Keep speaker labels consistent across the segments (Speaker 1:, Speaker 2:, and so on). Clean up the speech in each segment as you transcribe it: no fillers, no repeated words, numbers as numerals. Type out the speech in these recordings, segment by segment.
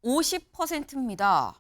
Speaker 1: 50%입니다.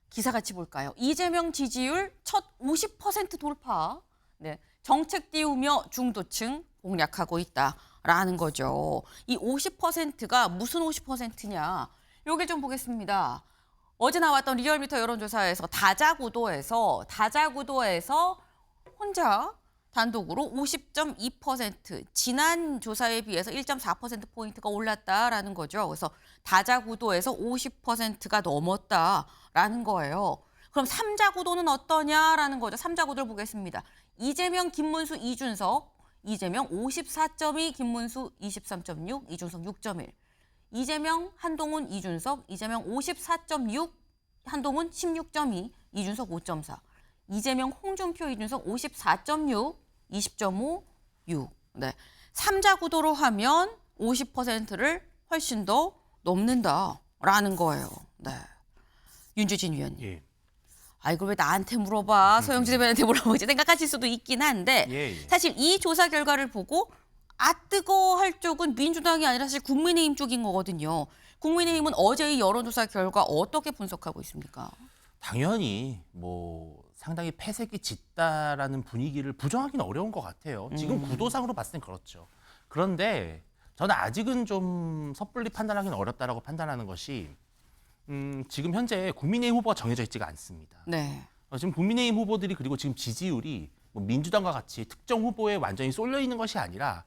Speaker 1: 기사 같이 볼까요? 이재명 지지율 첫 50% 돌파. 네, 정책 띄우며 중도층 공략하고 있다라는 거죠. 이 50%가 무슨 50%냐? 여길 좀 보겠습니다. 어제 나왔던 리얼미터 여론조사에서 다자구도에서 혼자 단독으로 50.2%, 지난 조사에 비해서 1.4%포인트가 올랐다라는 거죠. 그래서 다자구도에서 50%가 넘었다라는 거예요. 그럼 삼자구도는 어떠냐라는 거죠. 삼자구도를 보겠습니다. 이재명, 김문수, 이준석, 이재명 54.2, 김문수 23.6, 이준석 6.1. 이재명, 한동훈, 이준석, 이재명 54.6, 한동훈 16.2, 이준석 5.4. 이재명, 홍준표, 이준석 54.6, 20.5, 6. 네. 삼자구도로 하면 50%를 훨씬 더 넘는다라는 거예요. 네. 윤주진 위원님.
Speaker 2: 예.
Speaker 1: 아, 이걸 왜 나한테 물어봐? 소영지 대변인한테 물어보지 생각하실 수도 있긴 한데
Speaker 2: 예.
Speaker 1: 사실 이 조사 결과를 보고 아 뜨거 할 쪽은 민주당이 아니라 사실 국민의힘 쪽인 거거든요. 국민의힘은 어제 이 여론조사 결과 어떻게 분석하고 있습니까?
Speaker 2: 당연히 상당히 폐색이 짙다라는 분위기를 부정하기는 어려운 것 같아요. 지금 구도상으로 봤을 땐 그렇죠. 그런데 저는 아직은 좀 섣불리 판단하기는 어렵다라고 판단하는 것이 지금 현재 국민의힘 후보가 정해져 있지가 않습니다.
Speaker 1: 네.
Speaker 2: 지금 국민의힘 후보들이 그리고 지금 지지율이 민주당과 같이 특정 후보에 완전히 쏠려 있는 것이 아니라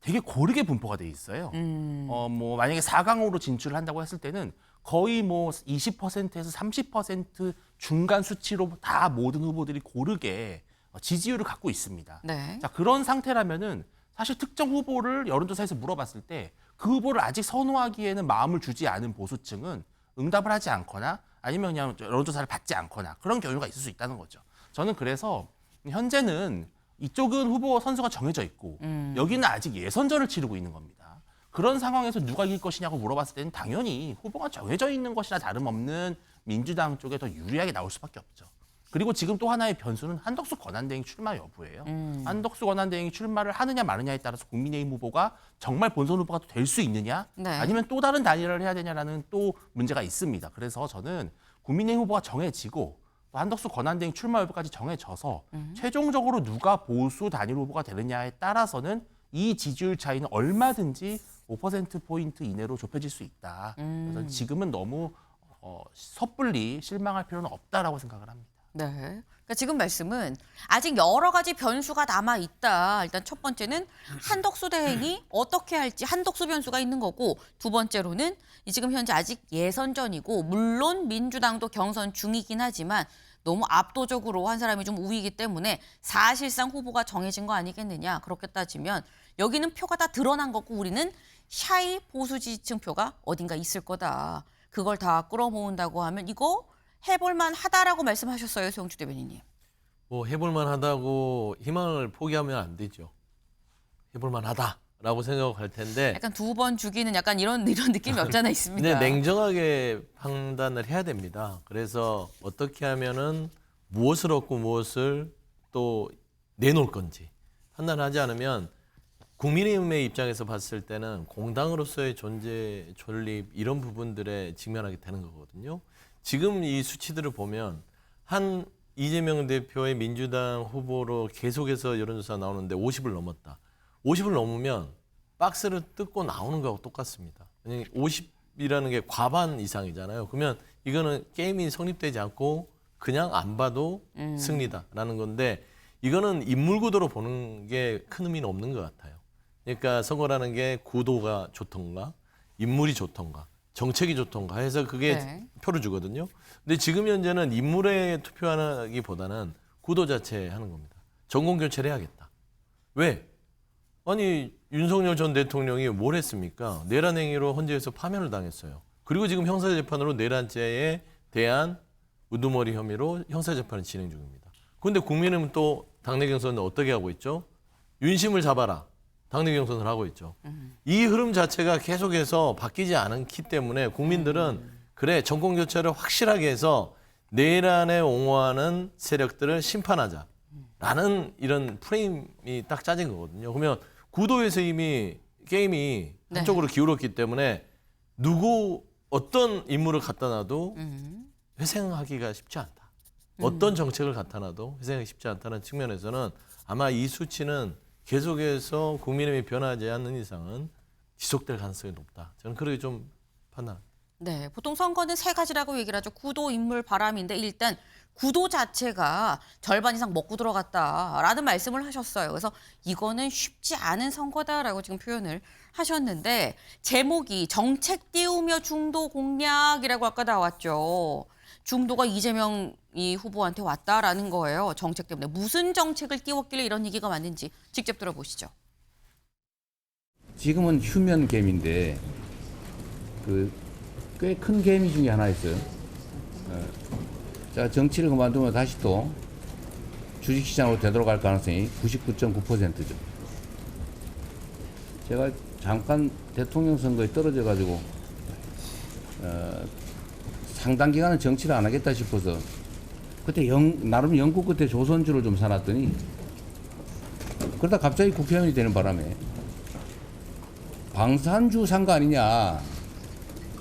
Speaker 2: 되게 고르게 분포가 돼 있어요. 만약에 4강으로 진출을 한다고 했을 때는 거의 20%에서 30% 중간 수치로 다 모든 후보들이 고르게 지지율을 갖고 있습니다.
Speaker 1: 네.
Speaker 2: 자, 그런 상태라면은 사실 특정 후보를 여론조사에서 물어봤을 때 그 후보를 아직 선호하기에는 마음을 주지 않은 보수층은 응답을 하지 않거나 아니면 그냥 여론조사를 받지 않거나 그런 경우가 있을 수 있다는 거죠. 저는 그래서 현재는 이쪽은 후보 선수가 정해져 있고 여기는 아직 예선전을 치르고 있는 겁니다. 그런 상황에서 누가 이길 것이냐고 물어봤을 때는 당연히 후보가 정해져 있는 것이나 다름없는 민주당 쪽에 더 유리하게 나올 수밖에 없죠. 그리고 지금 또 하나의 변수는 한덕수 권한대행 출마 여부예요. 한덕수 권한대행이 출마를 하느냐 마느냐에 따라서 국민의힘 후보가 정말 본선 후보가 될 수 있느냐
Speaker 1: 네.
Speaker 2: 아니면 또 다른 단일화를 해야 되냐라는 또 문제가 있습니다. 그래서 저는 국민의힘 후보가 정해지고 또 한덕수 권한대행 출마 여부까지 정해져서 최종적으로 누가 보수 단일 후보가 되느냐에 따라서는 이 지지율 차이는 얼마든지 5%포인트 이내로 좁혀질 수 있다. 그래서 지금은 너무 섣불리 실망할 필요는 없다라고 생각을 합니다.
Speaker 1: 네. 그러니까 지금 말씀은 아직 여러 가지 변수가 남아 있다. 일단 첫 번째는 한덕수 대행이 어떻게 할지 한덕수 변수가 있는 거고 두 번째로는 지금 현재 아직 예선전이고 물론 민주당도 경선 중이긴 하지만 너무 압도적으로 한 사람이 좀 우위이기 때문에 사실상 후보가 정해진 거 아니겠느냐. 그렇게 따지면 여기는 표가 다 드러난 거고 우리는 샤이 보수 지지층 표가 어딘가 있을 거다. 그걸 다 끌어모은다고 하면 이거 해볼만 하다라고 말씀하셨어요, 소영주 대변인님.
Speaker 3: 해볼만 하다고 희망을 포기하면 안 되죠. 해볼만 하다라고 생각할 텐데.
Speaker 1: 약간 두 번 주기는 약간 이런 느낌이 없잖아 있습니다.
Speaker 3: 네, 냉정하게 판단을 해야 됩니다. 그래서 어떻게 하면은 무엇을 얻고 무엇을 또 내놓을 건지 판단하지 않으면 국민의힘의 입장에서 봤을 때는 공당으로서의 존재, 존립 이런 부분들에 직면하게 되는 거거든요. 지금 이 수치들을 보면 한 이재명 대표의 민주당 후보로 계속해서 여론조사 나오는데 50을 넘었다. 50을 넘으면 박스를 뜯고 나오는 거하고 똑같습니다. 50이라는 게 과반 이상이잖아요. 그러면 이거는 게임이 성립되지 않고 그냥 안 봐도 승리다라는 건데 이거는 인물 구도로 보는 게 큰 의미는 없는 것 같아요. 그러니까 선거라는 게 구도가 좋던가 인물이 좋던가 정책이 좋던가 해서 그게
Speaker 1: 네.
Speaker 3: 표를 주거든요. 근데 지금 현재는 인물에 투표하기보다는 구도 자체 하는 겁니다. 정권 교체를 해야겠다. 왜? 아니 윤석열 전 대통령이 뭘 했습니까? 내란 행위로 헌재에서 파면을 당했어요. 그리고 지금 형사재판으로 내란죄에 대한 우두머리 혐의로 형사재판을 진행 중입니다. 그런데 국민은 또 당내 경선은 어떻게 하고 있죠? 윤심을 잡아라. 당내 경선을 하고 있죠. 이 흐름 자체가 계속해서 바뀌지 않기 때문에 국민들은 그래 정권 교체를 확실하게 해서 내란에 옹호하는 세력들을 심판하자라는 이런 프레임이 딱 짜진 거거든요. 그러면 구도에서 이미 게임이 한쪽으로 기울었기 때문에 누구 어떤 인물을 갖다 놔도 회생하기가 쉽지 않다. 어떤 정책을 갖다 놔도 회생하기 쉽지 않다는 측면에서는 아마 이 수치는 계속해서 국민의힘이 변하지 않는 이상은 지속될 가능성이 높다. 저는 그렇게 좀 판단합니다.
Speaker 1: 네, 보통 선거는 세 가지라고 얘기를 하죠. 구도, 인물, 바람인데 일단 구도 자체가 절반 이상 먹고 들어갔다라는 말씀을 하셨어요. 그래서 이거는 쉽지 않은 선거다라고 지금 표현을 하셨는데 제목이 정책 띄우며 중도 공략이라고 아까 나왔죠. 중도가 이재명 이 후보한테 왔다라는 거예요. 정책 때문에. 무슨 정책을 띄웠길래 이런 얘기가 왔는지 직접 들어보시죠.
Speaker 4: 지금은 휴면 게임인데 꽤 큰 게임 중에 하나 있어요. 자, 정치를 그만두면 다시 또 주식시장으로 되돌아갈 가능성이 99.9%죠. 제가 잠깐 대통령 선거에 떨어져가지고 상당 기간은 정치를 안 하겠다 싶어서 그때 나름 영국 끝에 조선주를 좀 사놨더니 그러다 갑자기 국회의원이 되는 바람에 방산주 산 거 아니냐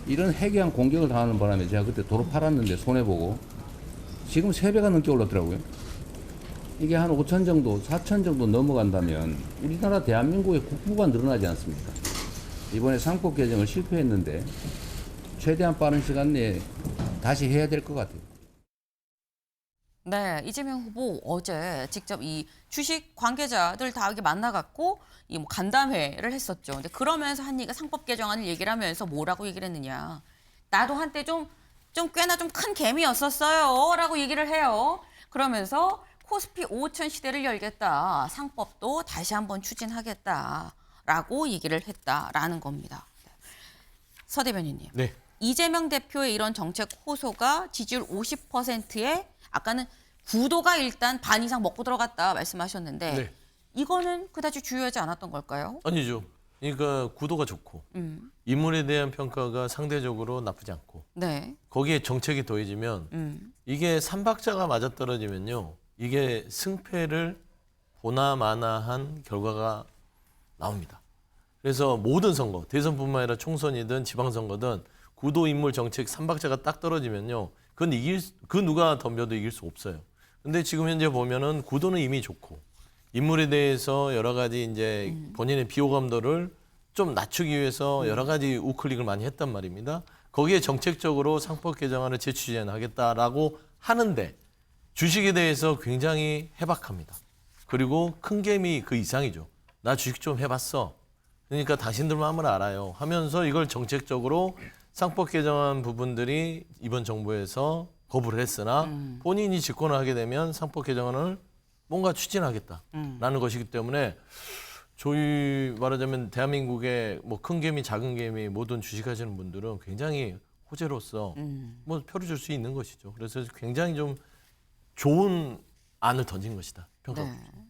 Speaker 4: 이런 해괴한 공격을 당하는 바람에 제가 그때 도로 팔았는데 손해보고 지금 3배가 넘게 올랐더라고요. 이게 한 5천 정도, 4천 정도 넘어간다면 우리나라 대한민국의 국부가 늘어나지 않습니까? 이번에 상법 개정을 실패했는데 최대한 빠른 시간 내에 다시 해야 될 것 같아요.
Speaker 1: 네, 이재명 후보 어제 직접 이 주식 관계자들 다 이렇게 만나갖고 이 뭐 간담회를 했었죠. 근데 그러면서 한 얘기가 상법 개정안을 얘기를 하면서 뭐라고 얘기를 했느냐. 나도 한때 좀 꽤나 좀 큰 개미였었어요. 라고 얘기를 해요. 그러면서 코스피 5천 시대를 열겠다. 상법도 다시 한번 추진하겠다. 라고 얘기를 했다라는 겁니다. 서 대변인님.
Speaker 3: 네.
Speaker 1: 이재명 대표의 이런 정책 호소가 지지율 50%에 아까는 구도가 일단 반 이상 먹고 들어갔다 말씀하셨는데
Speaker 3: 네.
Speaker 1: 이거는 그다지 중요하지 않았던 걸까요?
Speaker 3: 아니죠. 그러니까 구도가 좋고 인물에 대한 평가가 상대적으로 나쁘지 않고
Speaker 1: 네.
Speaker 3: 거기에 정책이 더해지면 이게 삼박자가 맞아떨어지면요. 이게 승패를 보나마나한 결과가 나옵니다. 그래서 모든 선거, 대선뿐만 아니라 총선이든 지방선거든 구도 인물 정책 삼박자가 딱 떨어지면요. 그 누가 덤벼도 이길 수 없어요. 근데 지금 현재 보면은 구도는 이미 좋고 인물에 대해서 여러 가지 이제 본인의 비호감도를 좀 낮추기 위해서 여러 가지 우클릭을 많이 했단 말입니다. 거기에 정책적으로 상법 개정안을 재추진하겠다라고 하는데 주식에 대해서 굉장히 해박합니다. 그리고 큰 개미 그 이상이죠. 나 주식 좀 해봤어. 그러니까 당신들 마음을 알아요. 하면서 이걸 정책적으로 상법 개정안 부분들이 이번 정부에서 거부를 했으나 본인이 집권을 하게 되면 상법 개정안을 뭔가 추진하겠다라는 것이기 때문에 저희 말하자면 대한민국의 뭐 큰 개미 작은 개미 모든 주식하시는 분들은 굉장히 호재로서 뭐 표를 줄 수 있는 것이죠. 그래서 굉장히 좀 좋은 안을 던진 것이다. 평가합니다.
Speaker 1: 네.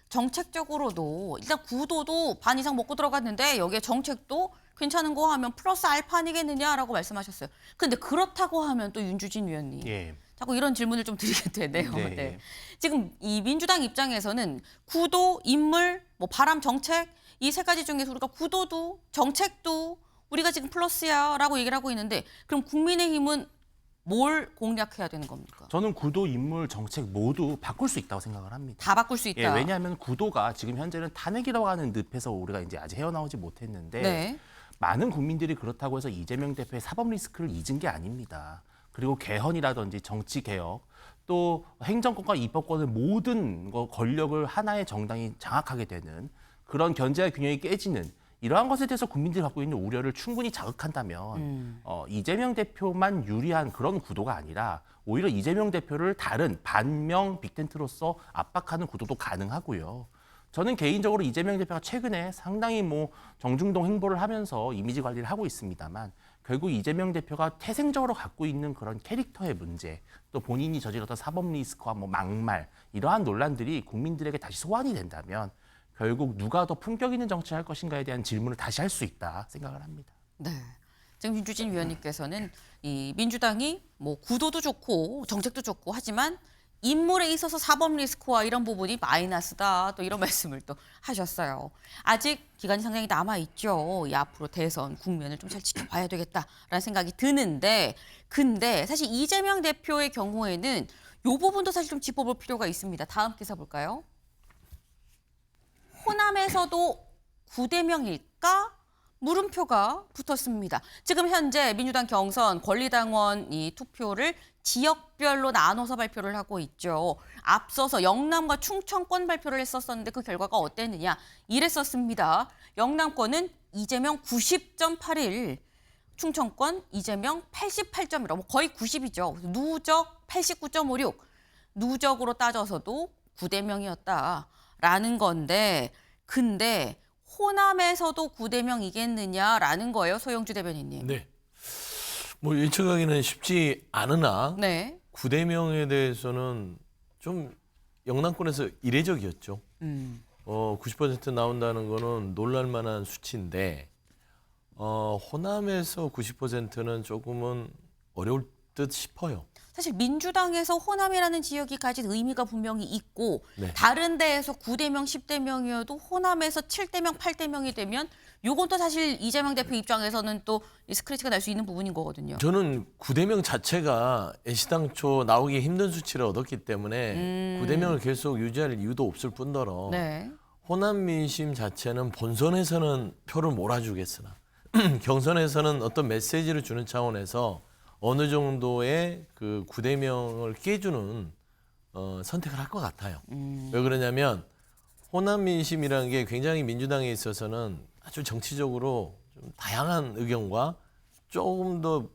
Speaker 1: 정책적으로도 일단 구도도 반 이상 먹고 들어갔는데 여기에 정책도 괜찮은 거 하면 플러스 알파 아니겠느냐라고 말씀하셨어요. 근데 그렇다고 하면 또 윤주진 위원님.
Speaker 2: 예.
Speaker 1: 자꾸 이런 질문을 좀 드리게 되네요.
Speaker 2: 네.
Speaker 1: 네. 지금 이 민주당 입장에서는 구도, 인물, 뭐 바람 정책 이 세 가지 중에서 우리가 구도도 정책도 우리가 지금 플러스야라고 얘기를 하고 있는데 그럼 국민의힘은 뭘 공략해야 되는 겁니까?
Speaker 2: 저는 구도, 인물, 정책 모두 바꿀 수 있다고 생각을 합니다.
Speaker 1: 다 바꿀 수 있다.
Speaker 2: 예, 왜냐하면 구도가 지금 현재는 탄핵이라고 하는 늪에서 우리가 이제 아직 헤어나오지 못했는데
Speaker 1: 네.
Speaker 2: 많은 국민들이 그렇다고 해서 이재명 대표의 사법 리스크를 잊은 게 아닙니다. 그리고 개헌이라든지 정치 개혁, 또 행정권과 입법권을 모든 권력을 하나의 정당이 장악하게 되는 그런 견제와 균형이 깨지는 이러한 것에 대해서 국민들이 갖고 있는 우려를 충분히 자극한다면 이재명 대표만 유리한 그런 구도가 아니라 오히려 이재명 대표를 다른 반명 빅텐트로서 압박하는 구도도 가능하고요. 저는 개인적으로 이재명 대표가 최근에 상당히 뭐 정중동 행보를 하면서 이미지 관리를 하고 있습니다만 결국 이재명 대표가 태생적으로 갖고 있는 그런 캐릭터의 문제, 또 본인이 저질렀던 사법 리스크와 뭐 막말 이러한 논란들이 국민들에게 다시 소환이 된다면 결국 누가 더 품격 있는 정치를 할 것인가에 대한 질문을 다시 할 수 있다 생각을 합니다.
Speaker 1: 네. 지금 윤주진 위원님께서는 이 민주당이 뭐 구도도 좋고 정책도 좋고 하지만 인물에 있어서 사법 리스크와 이런 부분이 마이너스다. 또 이런 말씀을 또 하셨어요. 아직 기간이 상당히 남아있죠. 이 앞으로 대선 국면을 좀 잘 지켜봐야 되겠다라는 생각이 드는데 근데 사실 이재명 대표의 경우에는 이 부분도 사실 좀 짚어볼 필요가 있습니다. 다음 기사 볼까요? 호남에서도 9대0일까? 물음표가 붙었습니다. 지금 현재 민주당 경선 권리당원 이 투표를 지역별로 나눠서 발표를 하고 있죠. 앞서서 영남과 충청권 발표를 했었는데 그 결과가 어땠느냐? 이랬었습니다. 영남권은 이재명 90.81, 충청권 이재명 88.1, 거의 90이죠. 누적 89.56, 누적으로 따져서도 9대0이었다라는 건데 근데 호남에서도 9대0이겠느냐라는 거예요, 소영주 대변인님.
Speaker 3: 네. 뭐 예측하기는 쉽지 않으나
Speaker 1: 네.
Speaker 3: 9대0에 대해서는 좀 영남권에서 이례적이었죠. 90% 나온다는 거는 놀랄만한 수치인데 호남에서 90%는 조금은 어려울 듯 싶어요.
Speaker 1: 사실 민주당에서 호남이라는 지역이 가진 의미가 분명히 있고
Speaker 3: 네.
Speaker 1: 다른 데에서 9대0, 10대0이어도 호남에서 7대0, 8대0이 되면 요건 또 사실 이재명 대표 입장에서는 또 스크래치가 날 수 있는 부분인 거거든요.
Speaker 3: 저는 9대0 자체가 애시당초 나오기 힘든 수치를 얻었기 때문에 9대0을 계속 유지할 이유도 없을 뿐더러
Speaker 1: 네.
Speaker 3: 호남 민심 자체는 본선에서는 표를 몰아주겠으나 경선에서는 어떤 메시지를 주는 차원에서 어느 정도의 그 9대0을 깨주는 선택을 할 것 같아요. 왜 그러냐면 호남 민심이라는 게 굉장히 민주당에 있어서는 아주 정치적으로 좀 다양한 의견과 조금 더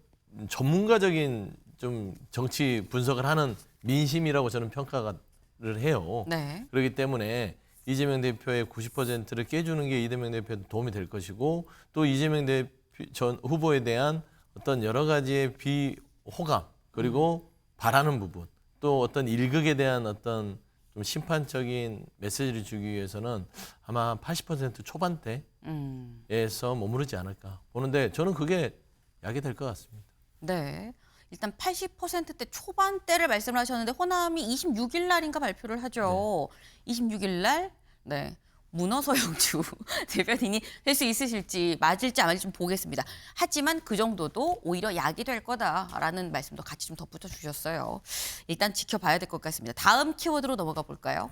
Speaker 3: 전문가적인 좀 정치 분석을 하는 민심이라고 저는 평가를 해요.
Speaker 1: 네.
Speaker 3: 그렇기 때문에 이재명 대표의 90%를 깨주는 게 이재명 대표에 도움이 될 것이고 또 이재명 대표 전 후보에 대한 어떤 여러 가지의 비호감 그리고 바라는 부분 또 어떤 일극에 대한 어떤 좀 심판적인 메시지를 주기 위해서는 아마 80% 초반대에서 머무르지 않을까 보는데 저는 그게 약이 될 것 같습니다.
Speaker 1: 네. 일단 80%대 초반대를 말씀을 하셨는데 호남이 26일 날인가 발표를 하죠. 26일 날 네. 문어서영주 대변인이 될 수 있으실지 맞을지 안 맞을지 좀 보겠습니다. 하지만 그 정도도 오히려 약이 될 거다라는 말씀도 같이 좀 덧붙여 주셨어요. 일단 지켜봐야 될 것 같습니다. 다음 키워드로 넘어가 볼까요?